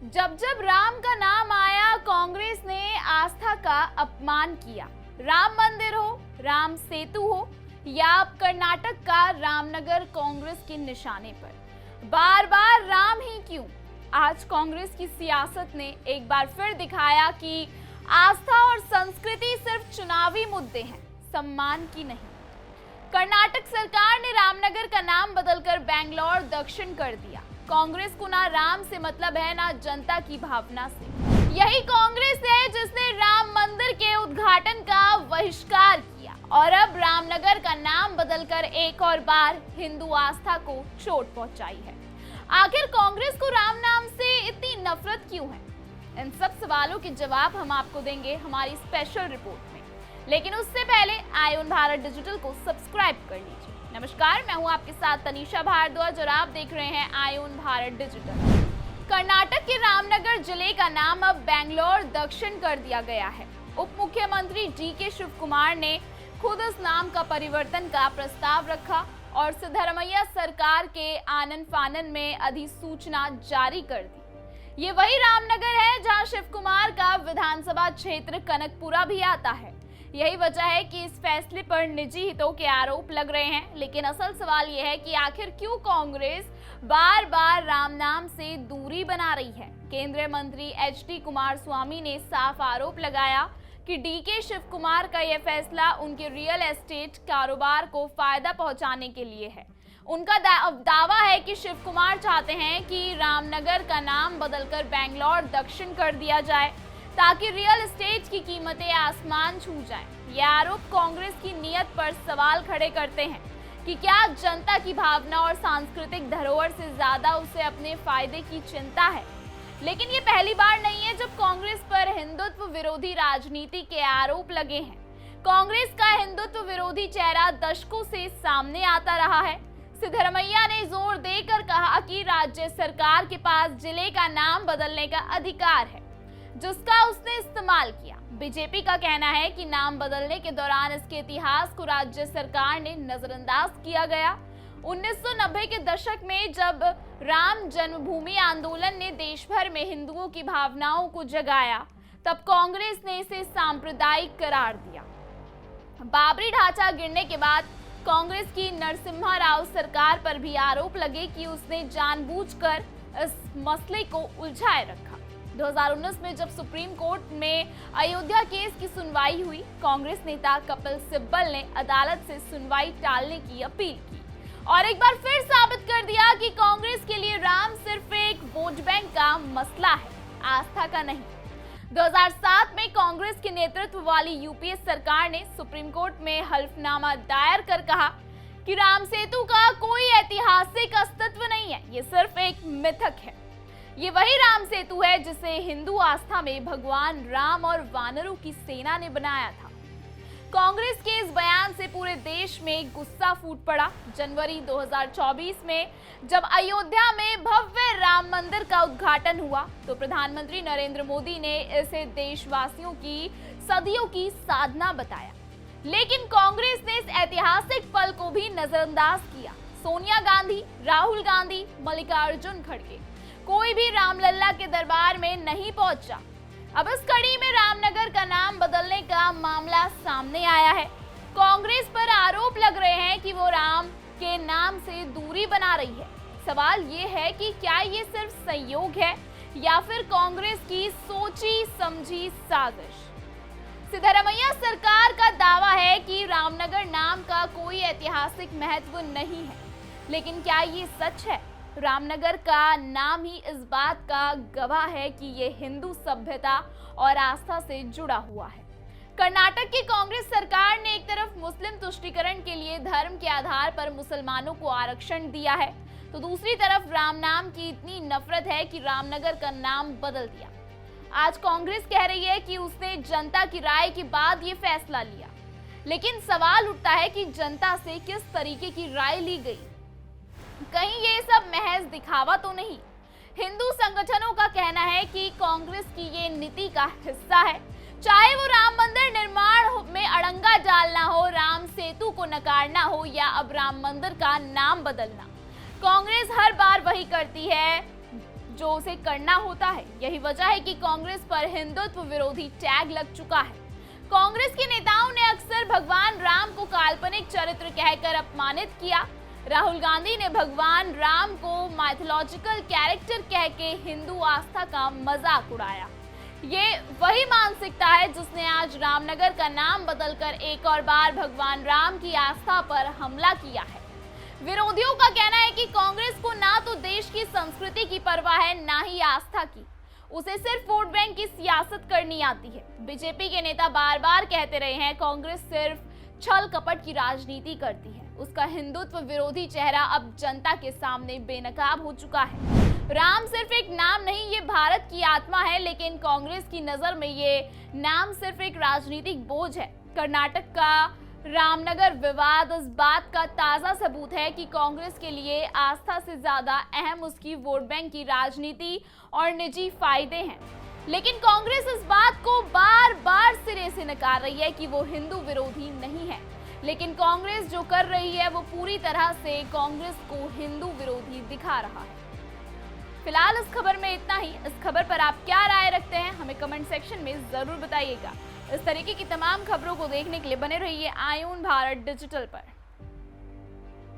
जब जब राम का नाम आया, कांग्रेस ने आस्था का अपमान किया। राम मंदिर हो, राम सेतु हो या कर्नाटक का रामनगर, कांग्रेस के निशाने पर बार बार राम ही क्यों? आज कांग्रेस की सियासत ने एक बार फिर दिखाया कि आस्था और संस्कृति सिर्फ चुनावी मुद्दे हैं, सम्मान की नहीं। कर्नाटक सरकार ने रामनगर का नाम बदलकर बेंगलोर दक्षिण कर दिया। कांग्रेस को ना राम से मतलब है, ना जनता की भावना से। यही कांग्रेस है जिसने राम मंदिर के उद्घाटन का बहिष्कार किया और अब रामनगर का नाम बदलकर एक और बार हिंदू आस्था को चोट पहुंचाई है। आखिर कांग्रेस को राम नाम से इतनी नफरत क्यों है? इन सब सवालों के जवाब हम आपको देंगे हमारी स्पेशल रिपोर्ट में। लेकिन उससे पहले आयुन भारत डिजिटल को सब्सक्राइब कर लीजिए। नमस्कार, मैं हूं आपके साथ तनीषा भारद्वाज और आप देख रहे हैं आयुन भारत डिजिटल। कर्नाटक के रामनगर जिले का नाम अब बेंगलोर दक्षिण कर दिया गया है। उप मुख्यमंत्री डीके शिव कुमार ने खुद इस नाम का परिवर्तन का प्रस्ताव रखा और सिद्धरमैया सरकार के आनन फानन में अधिसूचना जारी कर दी। ये वही रामनगर है जहां शिव कुमार का विधानसभा क्षेत्र कनकपुरा भी आता है। यही वजह है कि इस फैसले पर निजी हितों के आरोप लग रहे हैं। लेकिन असल सवाल यह है कि आखिर क्यों कांग्रेस बार बार राम नाम से दूरी बना रही है? केंद्रीय मंत्री एचडी कुमारस्वामी ने साफ आरोप लगाया कि डीके शिव कुमार का यह फैसला उनके रियल एस्टेट कारोबार को फायदा पहुंचाने के लिए है। उनका दावा है कि शिव कुमार चाहते हैं कि रामनगर का नाम बदलकर बेंगलोर दक्षिण कर दिया जाए ताकि रियल एस्टेट की कीमतें आसमान छू जाएं। ये आरोप कांग्रेस की नीयत पर सवाल खड़े करते हैं कि क्या जनता की भावना और सांस्कृतिक धरोहर से ज्यादा उसे अपने फायदे की चिंता है। लेकिन ये पहली बार नहीं है जब कांग्रेस पर हिंदुत्व विरोधी राजनीति के आरोप लगे हैं। कांग्रेस का हिंदुत्व विरोधी चेहरा दशकों से सामने आता रहा है। सिद्धरमैया ने जोर देकर कहा कि राज्य सरकार के पास जिले का नाम बदलने का अधिकार है, जिसका उसने इस्तेमाल किया। बीजेपी का कहना है कि नाम बदलने के दौरान इसके इतिहास को राज्य सरकार ने नजरअंदाज किया गया। 1990 के दशक में जब राम जन्मभूमि आंदोलन ने देश भर में हिंदुओं की भावनाओं को जगाया, तब कांग्रेस ने इसे सांप्रदायिक करार दिया। बाबरी ढांचा गिरने के बाद कांग्रेस की नरसिम्हा राव सरकार पर भी आरोप लगे कि उसने जानबूझकर इस मसले को उलझाए रखा। 2019 में जब सुप्रीम कोर्ट में अयोध्या केस की सुनवाई हुई, कांग्रेस नेता कपिल सिब्बल ने अदालत से सुनवाई टालने की अपील की और एक बार फिर साबित कर दिया कि कांग्रेस के लिए राम सिर्फ एक वोट बैंक का मसला है, आस्था का नहीं। 2007 में कांग्रेस के नेतृत्व वाली यूपीए सरकार ने सुप्रीम कोर्ट में हल्फनामा दायर कर कहा कि राम सेतु का कोई ऐतिहासिक अस्तित्व नहीं है, ये सिर्फ एक मिथक है। ये वही राम सेतु है जिसे हिंदू आस्था में भगवान राम और वानरों की सेना ने बनाया था। कांग्रेस के इस बयान से पूरे देश में गुस्सा फूट पड़ा। जनवरी 2024 में जब अयोध्या में भव्य राम मंदिर का उद्घाटन हुआ तो प्रधानमंत्री नरेंद्र मोदी ने इसे देशवासियों की सदियों की साधना बताया। लेकिन कांग्रेस ने इस ऐतिहासिक पल को भी नजरअंदाज किया। सोनिया गांधी, राहुल गांधी, मल्लिकार्जुन खड़गे, कोई भी रामलल्ला के दरबार में नहीं पहुंचा। अब इस कड़ी में रामनगर का नाम बदलने का मामला सामने आया है। कांग्रेस पर आरोप लग रहे हैं कि वो राम के नाम से दूरी बना रही है। सवाल ये है कि क्या ये सिर्फ संयोग है या फिर कांग्रेस की सोची समझी साजिश? सिद्धरमैया सरकार का दावा है कि रामनगर नाम का कोई ऐतिहासिक महत्व नहीं है, लेकिन क्या ये सच है? रामनगर का नाम ही इस बात का गवाह है कि ये हिंदू सभ्यता और आस्था से जुड़ा हुआ है। कर्नाटक की कांग्रेस सरकार ने एक तरफ मुस्लिम तुष्टीकरण के लिए धर्म के आधार पर मुसलमानों को आरक्षण दिया है, तो दूसरी तरफ राम नाम की इतनी नफरत है कि रामनगर का नाम बदल दिया। आज कांग्रेस कह रही है कि उसने जनता की राय के बाद ये फैसला लिया, लेकिन सवाल उठता है कि जनता से किस तरीके की राय ली गई? कहीं ये सब महज दिखावा तो नहीं? हिंदू संगठनों का कहना है कि कांग्रेस की ये नीति का हिस्सा है, चाहे वो राम मंदिर निर्माण में अड़ंगा डालना हो, राम सेतु को नकारना हो या अब राम मंदिर का नाम बदलना। कांग्रेस हर बार वही करती है, जो उसे करना होता है। यही वजह है कि कांग्रेस पर हिंदुत्व विरोधी टैग लग चुका है। कांग्रेस के नेताओं ने अक्सर भगवान राम को काल्पनिक चरित्र कहकर अपमानित किया। राहुल गांधी ने भगवान राम को माइथोलॉजिकल कैरेक्टर कह के हिंदू आस्था का मजाक उड़ाया। ये वही मानसिकता है जिसने आज रामनगर का नाम बदलकर एक और बार भगवान राम की आस्था पर हमला किया है। विरोधियों का कहना है कि कांग्रेस को ना तो देश की संस्कृति की परवाह है, ना ही आस्था की। उसे सिर्फ वोट बैंक की सियासत करनी आती है। बीजेपी के नेता बार बार कहते रहे हैं कांग्रेस सिर्फ छल कपट की राजनीति करती है। उसका हिंदुत्व विरोधी चेहरा अब जनता के सामने बेनकाब हो चुका है। राम सिर्फ एक नाम नहीं, ये भारत की आत्मा है, लेकिन कांग्रेस की नजर में ये नाम सिर्फ एक राजनीतिक बोझ है। कर्नाटक का रामनगर विवाद इस बात का ताजा सबूत है कि कांग्रेस के लिए आस्था से ज्यादा अहम उसकी वोट बैंक की राजनीति और निजी फायदे हैं। लेकिन कांग्रेस इस बात को बार बार सिरे से नकार रही है कि वो हिंदू विरोधी नहीं है। लेकिन कांग्रेस जो कर रही है वो पूरी तरह से कांग्रेस को हिंदू विरोधी दिखा रहा है। फिलहाल इस खबर में इतना ही। इस खबर पर आप क्या राय रखते हैं हमें कमेंट सेक्शन में जरूर बताइएगा। इस तरीके की तमाम खबरों को देखने के लिए बने रहिए आयुन भारत डिजिटल पर।